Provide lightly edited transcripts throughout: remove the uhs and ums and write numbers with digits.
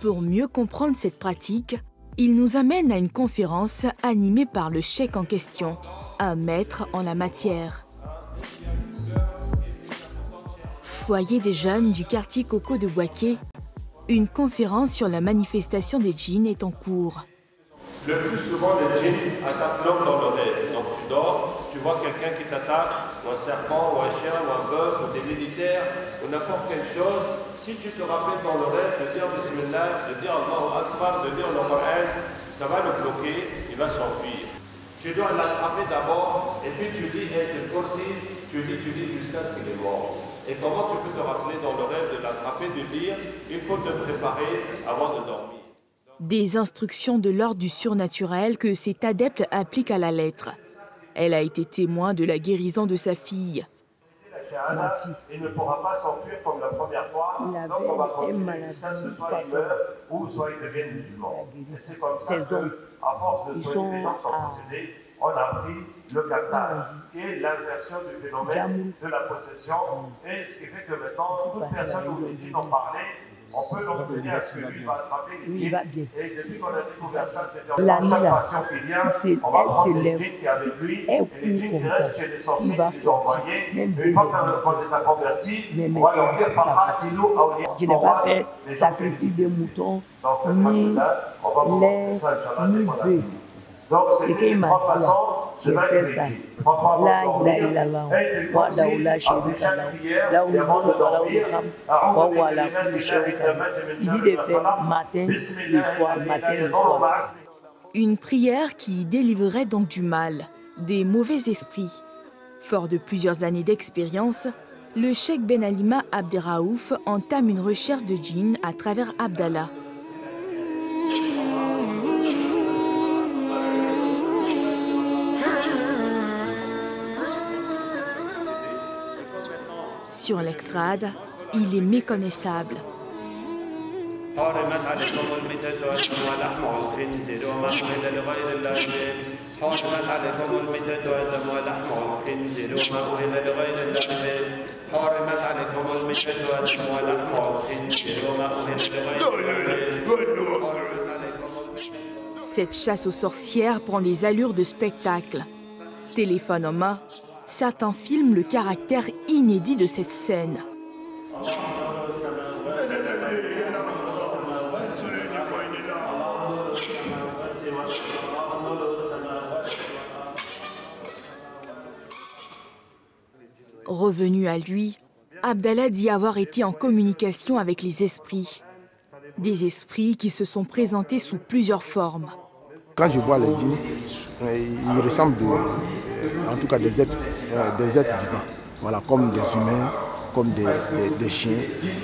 Pour mieux comprendre cette pratique, il nous amène à une conférence animée par le cheikh en question, un maître en la matière. Foyer des jeunes du quartier Coco de Bouaké, une conférence sur la manifestation des djinns est en cours. Le plus souvent, les djinns attaquent l'homme dans le rêve. Donc tu dors, tu vois quelqu'un qui t'attaque, ou un serpent, ou un chien, ou un bœuf, ou des militaires, ou n'importe quelle chose. Si tu te rappelles dans le rêve de dire Bismillah, de dire Allahu Akbar, de dire le Coran, ça va le bloquer, il va s'enfuir. Tu dois l'attraper d'abord, et puis tu lis Ayatul Kursi, tu lis jusqu'à ce qu'il est mort. Et comment tu peux te rappeler dans le rêve de l'attraper, de lire? Il faut te préparer avant de dormir. Des instructions de l'ordre du surnaturel que cet adepte applique à la lettre. Elle a été témoin de la guérison de sa fille. Ma fille. Il ne pourra pas s'enfuir comme la première fois. Donc on va continuer jusqu'à ce que soit il meurt ou soit il devienne musulman. Et c'est comme ça qu'à force de soigner les gens qui sont possédés, on a pris le captage, qui est l'inversion du phénomène de la possession. Et ce qui fait que maintenant, toute personne où les djinns ont parlé, on peut donc tenir à ce que lui va attraper les djinns. Et depuis qu'on a découvert ça, c'était en chaque patient qui vient, on va prendre les djinns qui est avec lui, et les djinns qui restent chez les sorciers qui les ont envoyés. Une fois qu'on les a convertis, on va leur dire Papa, Tilou, Aoulia. Je n'ai pas fait sacrifice de moutons, ni bœufs. Donc c'est une trois façons. Je fais ça. Là, il a là. Là, chez lui, là où il dit de faire matin, le soir, matin, le soir. Une prière qui délivrerait donc du mal, des mauvais esprits. Fort de plusieurs années d'expérience, le cheikh Ben Alima Abderraouf entame une recherche de djinns à travers Abdallah. Sur l'extrade, il est méconnaissable. Cette chasse aux sorcières prend des allures de spectacle. Téléphone en main, certains filment le caractère inédit de cette scène. Revenu à lui, Abdallah dit avoir été en communication avec les esprits. Des esprits qui se sont présentés sous plusieurs formes. Quand je vois les djinns, ils ressemblent en tout cas des êtres vivants, voilà, comme des humains, comme des chiens,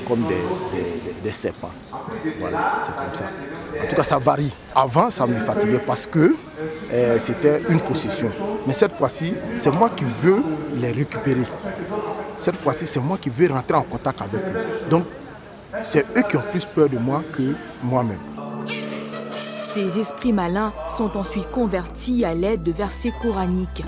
comme des serpents. Voilà, c'est comme ça. En tout cas, ça varie. Avant, ça me fatiguait parce que c'était une possession. Mais cette fois-ci, c'est moi qui veux les récupérer. Cette fois-ci, c'est moi qui veux rentrer en contact avec eux. Donc, c'est eux qui ont plus peur de moi que moi-même. Ces esprits malins sont ensuite convertis à l'aide de versets coraniques.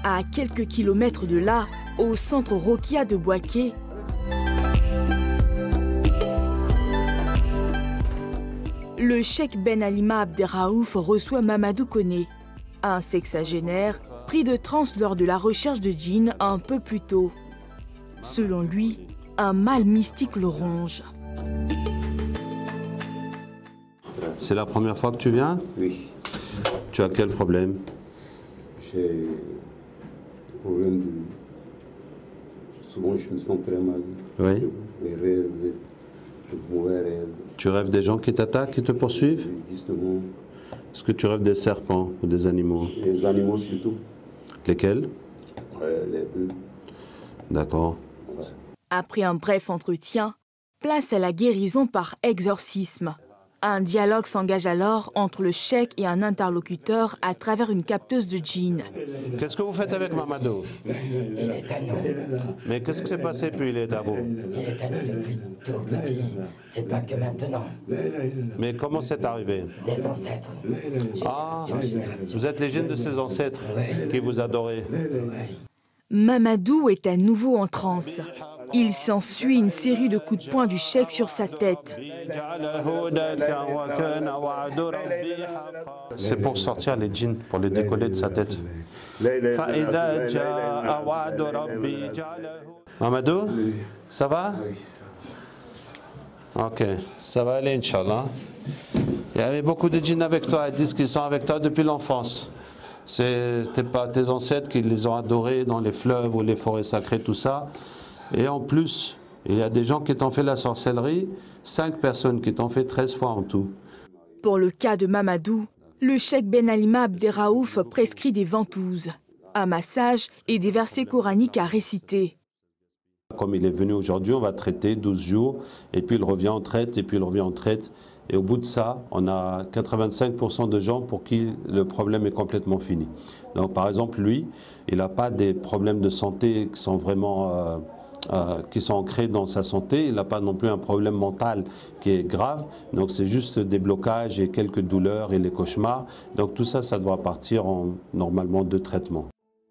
À quelques kilomètres de là, au centre Rokia de Bouaké, le cheikh Ben Alima Abderraouf reçoit Mamadou Koné, un sexagénaire pris de transe lors de la recherche de djinns un peu plus tôt. Selon lui, un mal mystique le ronge. C'est la première fois que tu viens? Oui. Tu as quel problème? J'ai le problème du... Souvent, je me sens très mal. Oui. Les rêves, de mauvais rêves. Tu rêves des gens qui t'attaquent, qui te poursuivent? Justement. Est-ce que tu rêves des serpents ou des animaux? Les animaux surtout. Lesquels? Les bœufs. D'accord. Ouais. Après un bref entretien, place à la guérison par exorcisme. Un dialogue s'engage alors entre le cheikh et un interlocuteur à travers une capteuse de djinns. Qu'est-ce que vous faites avec Mamadou? Il est à nous. Mais qu'est-ce qui s'est passé puis il est à vous? Il est à nous depuis tout petit. C'est pas que maintenant. Mais comment c'est arrivé? Des ancêtres. Ah, vous êtes les djinns de ses ancêtres qui vous adoraient. Mamadou est à nouveau en transe. Il s'ensuit une série de coups de poing du cheikh sur sa tête. C'est pour sortir les djinns, pour les décoller de sa tête. Mamadou, ça va? Ok, ça va aller, Inch'Allah. Il y avait beaucoup de djinns avec toi, ils disent qu'ils sont avec toi depuis l'enfance. C'était pas tes ancêtres qui les ont adorés dans les fleuves ou les forêts sacrées, tout ça. Et en plus, il y a des gens qui t'ont fait la sorcellerie, 5 personnes qui t'ont fait 13 fois en tout. Pour le cas de Mamadou, le cheikh Ben Alima Abderraouf prescrit des ventouses, un massage et des versets coraniques à réciter. Comme il est venu aujourd'hui, on va traiter 12 jours, et puis il revient en traite, et puis il revient en traite. Et au bout de ça, on a 85% de gens pour qui le problème est complètement fini. Donc par exemple, lui, il n'a pas des problèmes de santé qui sont vraiment qui sont ancrés dans sa santé. Il n'a pas non plus un problème mental qui est grave. Donc c'est juste des blocages et quelques douleurs et les cauchemars. Donc tout ça, ça devra partir en normalement 2 traitements.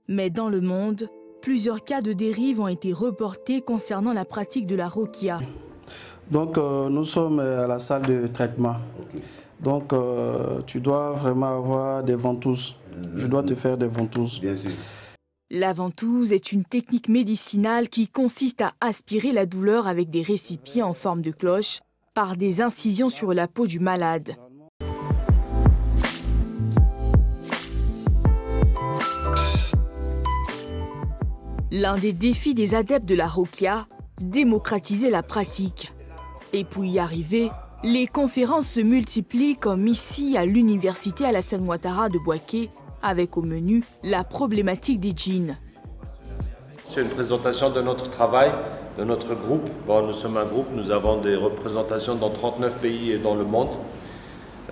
Mais dans le monde, plusieurs cas de dérive ont été reportés concernant la pratique de la ruqya. Donc nous sommes à la salle de traitement. Donc tu dois vraiment avoir des ventouses. Je dois te faire des ventouses. Bien sûr. La ventouse est une technique médicinale qui consiste à aspirer la douleur avec des récipients en forme de cloche par des incisions sur la peau du malade. L'un des défis des adeptes de la ruqya, démocratiser la pratique. Et pour y arriver, les conférences se multiplient comme ici à l'université Alassane Ouattara de Bouaké, avec au menu la problématique des djinns. C'est une présentation de notre travail, de notre groupe. Bon, nous sommes un groupe, nous avons des représentations dans 39 pays et dans le monde,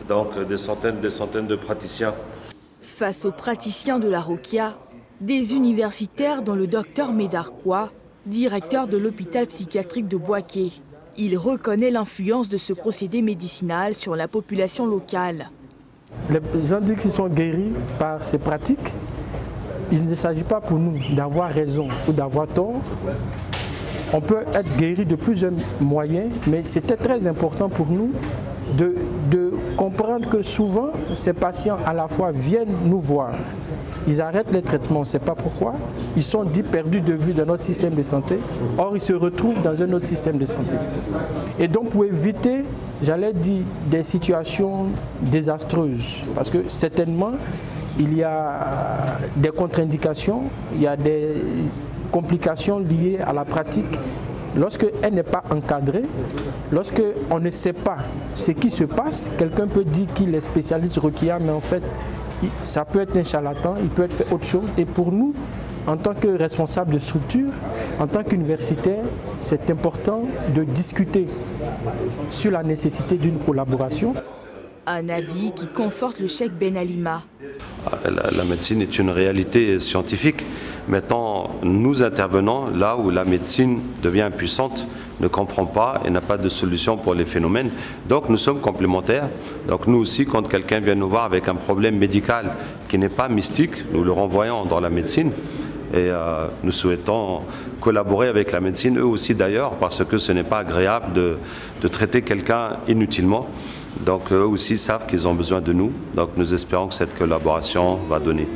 donc des centaines de praticiens. Face aux praticiens de la ruqya, des universitaires dont le docteur Médarkoua, directeur de l'hôpital psychiatrique de Bouaké. Il reconnaît l'influence de ce procédé médicinal sur la population locale. Les gens disent qu'ils sont guéris par ces pratiques. Il ne s'agit pas pour nous d'avoir raison ou d'avoir tort. On peut être guéri de plusieurs moyens, mais c'était très important pour nous de comprendre que souvent, ces patients à la fois viennent nous voir. Ils arrêtent les traitements, on ne sait pas pourquoi. Ils sont dits perdus de vue dans notre système de santé. Or, ils se retrouvent dans un autre système de santé. Et donc, pour éviter, j'allais dire, des situations désastreuses, parce que certainement, il y a des contre-indications, il y a des complications liées à la pratique. Lorsqu'elle n'est pas encadrée, lorsqu'on ne sait pas ce qui se passe, quelqu'un peut dire qu'il est spécialiste ruqya, mais en fait, ça peut être un charlatan, il peut être fait autre chose. Et pour nous, en tant que responsable de structure, en tant qu'universitaire, c'est important de discuter sur la nécessité d'une collaboration. Un avis qui conforte le cheikh Ben Alima. La médecine est une réalité scientifique. Maintenant, nous intervenons là où la médecine devient impuissante, ne comprend pas et n'a pas de solution pour les phénomènes. Donc nous sommes complémentaires. Donc nous aussi, quand quelqu'un vient nous voir avec un problème médical qui n'est pas mystique, nous le renvoyons dans la médecine. Et nous souhaitons collaborer avec la médecine, eux aussi d'ailleurs, parce que ce n'est pas agréable de traiter quelqu'un inutilement. Donc eux aussi savent qu'ils ont besoin de nous. Donc nous espérons que cette collaboration va donner.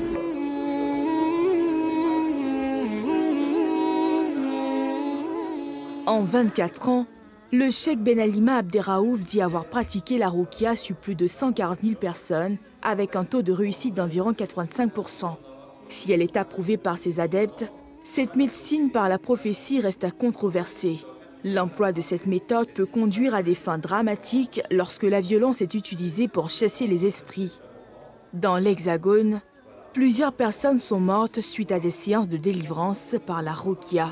En 24 ans, le cheikh Ben Alima Abderraouf dit avoir pratiqué la ruqya sur plus de 140 000 personnes avec un taux de réussite d'environ 85%. Si elle est approuvée par ses adeptes, cette médecine par la prophétie reste à controverser. L'emploi de cette méthode peut conduire à des fins dramatiques lorsque la violence est utilisée pour chasser les esprits. Dans l'Hexagone, plusieurs personnes sont mortes suite à des séances de délivrance par la ruqya.